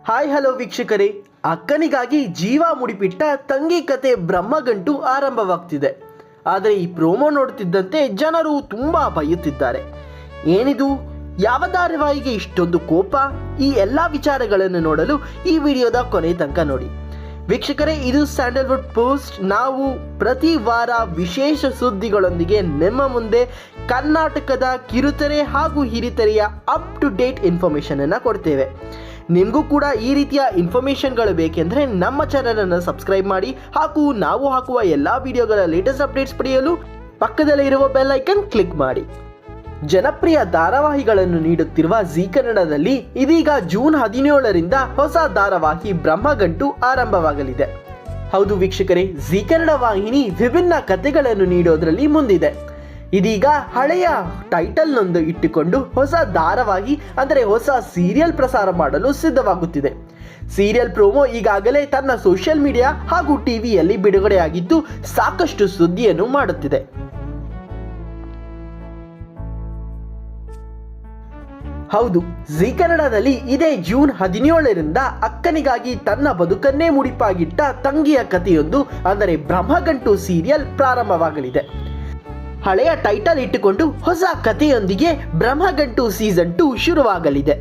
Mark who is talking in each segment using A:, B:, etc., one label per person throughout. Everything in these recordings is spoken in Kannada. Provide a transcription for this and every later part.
A: ಹಾಯ್ ಹಲೋ ವೀಕ್ಷಕರೇ, ಅಕ್ಕನಿಗಾಗಿ ಜೀವ ಮುಡಿಪಿಟ್ಟ ತಂಗಿ ಕತೆ ಬ್ರಹ್ಮಗಂಟು ಆರಂಭವಾಗ್ತಿದೆ. ಆದರೆ ಈ ಪ್ರೋಮೋ ನೋಡ್ತಿದ್ದಂತೆ ಜನರು ತುಂಬ ಬೈಯುತ್ತಿದ್ದಾರೆ. ಏನಿದು, ಯಾವ ಧಾರಾವಾಹಿಗೆ ಇಷ್ಟೊಂದು ಕೋಪ? ಈ ಎಲ್ಲ ವಿಚಾರಗಳನ್ನು ನೋಡಲು ಈ ವಿಡಿಯೋದ ಕೊನೆ ತನಕ ನೋಡಿ. ವೀಕ್ಷಕರೇ, ಇದು ಸ್ಯಾಂಡಲ್ವುಡ್ ಪೋಸ್ಟ್. ನಾವು ಪ್ರತಿ ವಾರ ವಿಶೇಷ ಸುದ್ದಿಗಳೊಂದಿಗೆ ನಿಮ್ಮ ಮುಂದೆ ಕರ್ನಾಟಕದ ಕಿರುತೆರೆ ಹಾಗೂ ಹಿರಿತೆರೆಯ ಅಪ್ ಟು ಡೇಟ್ ಇನ್ಫಾರ್ಮೇಷನನ್ನು ಕೊಡ್ತೇವೆ. ನಿಮಗೂ ಕೂಡ ಈ ರೀತಿಯ ಇನ್ಫಾರ್ಮೇಷನ್ಗಳು ಬೇಕೆಂದರೆ ನಮ್ಮ ಚಾನಲನ್ನು ಸಬ್ಸ್ಕ್ರೈಬ್ ಮಾಡಿ ಹಾಗೂ ನಾವು ಹಾಕುವ ಎಲ್ಲ ವಿಡಿಯೋಗಳ ಲೇಟೆಸ್ಟ್ ಅಪ್ಡೇಟ್ಸ್ ಪಡೆಯಲು ಪಕ್ಕದಲ್ಲೇ ಇರುವ ಬೆಲ್ ಐಕನ್ ಕ್ಲಿಕ್ ಮಾಡಿ. ಜನಪ್ರಿಯ ಧಾರಾವಾಹಿಗಳನ್ನು ನೀಡುತ್ತಿರುವ ಜೀ ಕನ್ನಡದಲ್ಲಿ ಇದೀಗ ಜೂನ್ 17ರಿಂದ ಹೊಸ ಧಾರಾವಾಹಿ ಬ್ರಹ್ಮಗಂಟು ಆರಂಭವಾಗಲಿದೆ. ಹೌದು ವೀಕ್ಷಕರೇ, ಜೀ ಕನ್ನಡ ವಾಹಿನಿ ವಿಭಿನ್ನ ಕಥೆಗಳನ್ನು ನೀಡೋದ್ರಲ್ಲಿ ಮುಂದಿದೆ. ಇದೀಗ ಹಳೆಯ ಟೈಟಲ್ನೊಂದು ಇಟ್ಟುಕೊಂಡು ಹೊಸ ಧಾರಾವಾಹಿ ಅಂದರೆ ಹೊಸ ಸೀರಿಯಲ್ ಪ್ರಸಾರ ಮಾಡಲು ಸಿದ್ಧವಾಗುತ್ತಿದೆ. ಸೀರಿಯಲ್ ಪ್ರೋಮೋ ಈಗಾಗಲೇ ತನ್ನ ಸೋಷಿಯಲ್ ಮೀಡಿಯಾ ಹಾಗೂ ಟಿವಿಯಲ್ಲಿ ಬಿಡುಗಡೆಯಾಗಿದ್ದು ಸಾಕಷ್ಟು ಸುದ್ದಿಯನ್ನು ಮಾಡುತ್ತಿದೆ. ಹೌದು, ಜೀ ಕನ್ನಡದಲ್ಲಿ ಇದೇ ಜೂನ್ 17ರಿಂದ ಅಕ್ಕನಿಗಾಗಿ ತನ್ನ ಬದುಕನ್ನೇ ಮುಡಿಪಾಗಿಟ್ಟ ತಂಗಿಯ ಕಥೆಯೊಂದು ಅಂದರೆ ಬ್ರಹ್ಮಗಂಟು ಸೀರಿಯಲ್ ಪ್ರಾರಂಭವಾಗಲಿದೆ. ಹಳೆಯ ಟೈಟಲ್ ಇಟ್ಟುಕೊಂಡು ಹೊಸ ಕಥೆಯೊಂದಿಗೆ ಬ್ರಹ್ಮಗಂಟು ಸೀಸನ್ 2 ಶುರುವಾಗಲಿದೆ.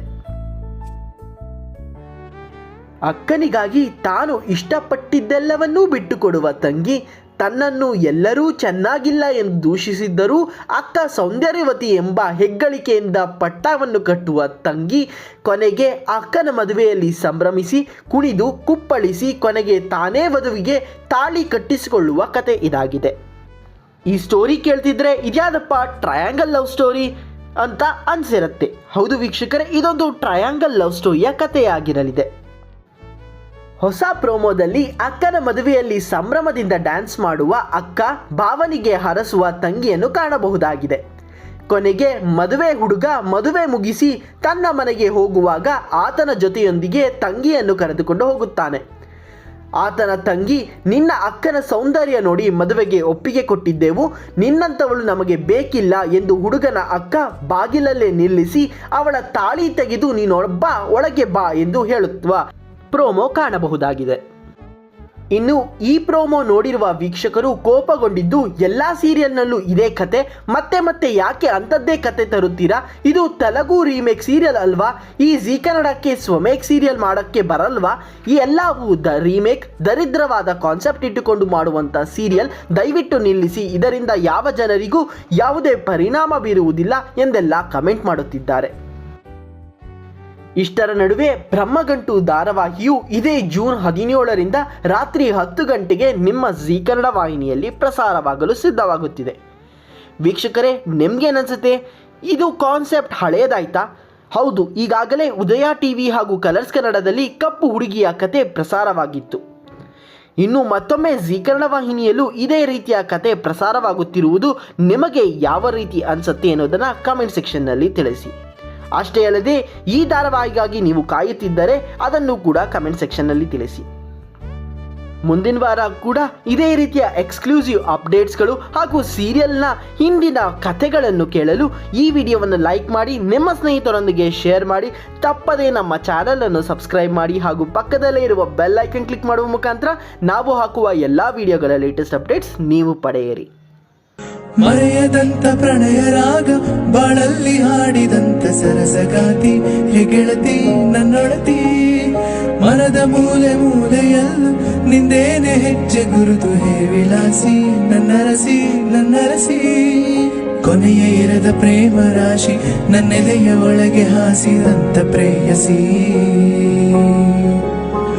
A: ಅಕ್ಕನಿಗಾಗಿ ತಾನು ಇಷ್ಟಪಟ್ಟಿದ್ದೆಲ್ಲವನ್ನೂ ಬಿಟ್ಟುಕೊಡುವ ತಂಗಿ, ತನ್ನನ್ನು ಎಲ್ಲರೂ ಚೆನ್ನಾಗಿಲ್ಲ ಎಂದು ದೂಷಿಸಿದ್ದರೂ ಅಕ್ಕ ಸೌಂದರ್ಯವತಿ ಎಂಬ ಹೆಗ್ಗಳಿಕೆಯಿಂದ ಪಟ್ಟವನ್ನು ಕಟ್ಟುವ ತಂಗಿ, ಕೊನೆಗೆ ಅಕ್ಕನ ಮದುವೆಯಲ್ಲಿ ಸಂಭ್ರಮಿಸಿ ಕುಣಿದು ಕುಪ್ಪಳಿಸಿ ಕೊನೆಗೆ ತಾನೇ ವಧುವಿಗೆ ತಾಳಿ ಕಟ್ಟಿಸಿಕೊಳ್ಳುವ ಕತೆ ಇದಾಗಿದೆ. ಈ ಸ್ಟೋರಿ ಕೇಳ್ತಿದ್ರೆ ಇದ್ಯಾದಪ್ಪ ಟ್ರಯಾಂಗಲ್ ಲವ್ ಸ್ಟೋರಿ ಅಂತ ಅನ್ಸಿರುತ್ತೆ. ಹೌದು ವೀಕ್ಷಕರೇ, ಇದೊಂದು ಟ್ರಯಾಂಗಲ್ ಲವ್ ಸ್ಟೋರಿಯ ಕಥೆಯಾಗಿರಲಿದೆ. ಹೊಸ ಪ್ರೋಮೋದಲ್ಲಿ ಅಕ್ಕನ ಮದುವೆಯಲ್ಲಿ ಸಂಭ್ರಮದಿಂದ ಡ್ಯಾನ್ಸ್ ಮಾಡುವ ಅಕ್ಕ ಭಾವನಿಗೆ ಹರಸುವ ತಂಗಿಯನ್ನು ಕಾಣಬಹುದಾಗಿದೆ. ಕೊನೆಗೆ ಮದುವೆ ಹುಡುಗ ಮದುವೆ ಮುಗಿಸಿ ತನ್ನ ಮನೆಗೆ ಹೋಗುವಾಗ ಆತನ ಜೊತೆಯೊಂದಿಗೆ ತಂಗಿಯನ್ನು ಕರೆದುಕೊಂಡು ಹೋಗುತ್ತಾನೆ. ಆತನ ತಂಗಿ, ನಿನ್ನ ಅಕ್ಕನ ಸೌಂದರ್ಯ ನೋಡಿ ಮದುವೆಗೆ ಒಪ್ಪಿಗೆ ಕೊಟ್ಟಿದ್ದೆವು, ನಿನ್ನಂಥವಳು ನಮಗೆ ಬೇಕಿಲ್ಲ ಎಂದು ಹುಡುಗನ ಅಕ್ಕ ಬಾಗಿಲಲ್ಲೇ ನಿಲ್ಲಿಸಿ ಅವಳ ತಾಳಿ ತೆಗೆದು ನೀನೊಬ್ಬ ಒಳಗೆ ಬಾ ಎಂದು ಹೇಳುತ್ತಾ ಪ್ರೋಮೋ ಕಾಣಬಹುದಾಗಿದೆ. ಇನ್ನು ಈ ಪ್ರೋಮೋ ನೋಡಿರುವ ವೀಕ್ಷಕರು ಕೋಪಗೊಂಡಿದ್ದು, ಎಲ್ಲ ಸೀರಿಯಲ್ನಲ್ಲೂ ಇದೇ ಕತೆ, ಮತ್ತೆ ಮತ್ತೆ ಯಾಕೆ ಅಂಥದ್ದೇ ಕತೆ ತರುತ್ತೀರಾ? ಇದು ತೆಲುಗು ರೀಮೇಕ್ ಸೀರಿಯಲ್ ಅಲ್ವಾ? ಈ ಜೀ ಕನ್ನಡಕ್ಕೆ ಸ್ವಮೇಕ್ ಸೀರಿಯಲ್ ಮಾಡೋಕ್ಕೆ ಬರಲ್ವಾ? ಈ ಎಲ್ಲವೂ ರೀಮೇಕ್, ದರಿದ್ರವಾದ ಕಾನ್ಸೆಪ್ಟ್ ಇಟ್ಟುಕೊಂಡು ಮಾಡುವಂಥ ಸೀರಿಯಲ್ ದಯವಿಟ್ಟು ನಿಲ್ಲಿಸಿ, ಇದರಿಂದ ಯಾವ ಜನರಿಗೂ ಯಾವುದೇ ಪರಿಣಾಮ ಬೀರುವುದಿಲ್ಲ ಎಂದೆಲ್ಲ ಕಮೆಂಟ್ ಮಾಡುತ್ತಿದ್ದಾರೆ. ಇಷ್ಟರ ನಡುವೆ ಬ್ರಹ್ಮಗಂಟು ಧಾರಾವಾಹಿಯು ಇದೇ ಜೂನ್ 17ರಿಂದ ರಾತ್ರಿ 10 ಗಂಟೆಗೆ ನಿಮ್ಮ ಜೀ ಕನ್ನಡ ವಾಹಿನಿಯಲ್ಲಿ ಪ್ರಸಾರವಾಗಲು ಸಿದ್ಧವಾಗುತ್ತಿದೆ. ವೀಕ್ಷಕರೇ, ನಿಮ್ಗೇನನ್ಸುತ್ತೆ? ಇದು ಕಾನ್ಸೆಪ್ಟ್ ಹಳೆಯದಾಯ್ತಾ? ಹೌದು, ಈಗಾಗಲೇ ಉದಯ ಟಿವಿ ಹಾಗೂ ಕಲರ್ಸ್ ಕನ್ನಡದಲ್ಲಿ ಕಪ್ಪು ಹುಡುಗಿಯ ಕತೆ ಪ್ರಸಾರವಾಗಿತ್ತು. ಇನ್ನು ಮತ್ತೊಮ್ಮೆ ಜೀ ಕನ್ನಡ ವಾಹಿನಿಯಲ್ಲೂ ಇದೇ ರೀತಿಯ ಕತೆ ಪ್ರಸಾರವಾಗುತ್ತಿರುವುದು ನಿಮಗೆ ಯಾವ ರೀತಿ ಅನಿಸುತ್ತೆ ಅನ್ನೋದನ್ನು ಕಮೆಂಟ್ ಸೆಕ್ಷನ್ನಲ್ಲಿ ತಿಳಿಸಿ. ಅಷ್ಟೇ ಅಲ್ಲದೆ ಈ ಧಾರಾವಾಹಿಗಾಗಿ ನೀವು ಕಾಯುತ್ತಿದ್ದರೆ ಅದನ್ನು ಕೂಡ ಕಮೆಂಟ್ ಸೆಕ್ಷನ್ನಲ್ಲಿ ತಿಳಿಸಿ. ಮುಂದಿನ ವಾರ ಕೂಡ ಇದೇ ರೀತಿಯ ಎಕ್ಸ್ಕ್ಲೂಸಿವ್ ಅಪ್ಡೇಟ್ಸ್ಗಳು ಹಾಗೂ ಸೀರಿಯಲ್ನ ಹಿಂದಿನ ಕಥೆಗಳನ್ನು ಕೇಳಲು ಈ ವಿಡಿಯೋವನ್ನು ಲೈಕ್ ಮಾಡಿ, ನಿಮ್ಮ ಸ್ನೇಹಿತರೊಂದಿಗೆ ಶೇರ್ ಮಾಡಿ, ತಪ್ಪದೇ ನಮ್ಮ ಚಾನಲನ್ನು ಸಬ್ಸ್ಕ್ರೈಬ್ ಮಾಡಿ ಹಾಗೂ ಪಕ್ಕದಲ್ಲೇ ಇರುವ ಬೆಲ್ ಐಕನ್ ಕ್ಲಿಕ್ ಮಾಡುವ ಮುಖಾಂತರ ನಾವು ಹಾಕುವ ಎಲ್ಲ ವಿಡಿಯೋಗಳ ಲೇಟೆಸ್ಟ್ ಅಪ್ಡೇಟ್ಸ್ ನೀವು ಪಡೆಯಿರಿ.
B: ಮರೆಯದಂತ ಪ್ರಣಯ ರಾಗ ಬಾಳಲ್ಲಿ ಹಾಡಿದಂತ ಸರಸಗಾತಿ ಹೆಗೆಳತಿ ನನ್ನೊಳತಿ, ಮನದ ಮೂಲೆ ಮೂಲೆಯಲ್ಲೂ ನಿಂದೇನೆ ಹೆಜ್ಜೆ ಗುರುತು ಹೇ ವಿಲಾಸಿ ನನ್ನರಸಿ ನನ್ನರಸಿ, ಕೊನೆಯ ಇರದ ಪ್ರೇಮ ರಾಶಿ ನನ್ನೆದೆಯ ಒಳಗೆ ಹಾಸಿದಂತ ಪ್ರೇಯಸಿ.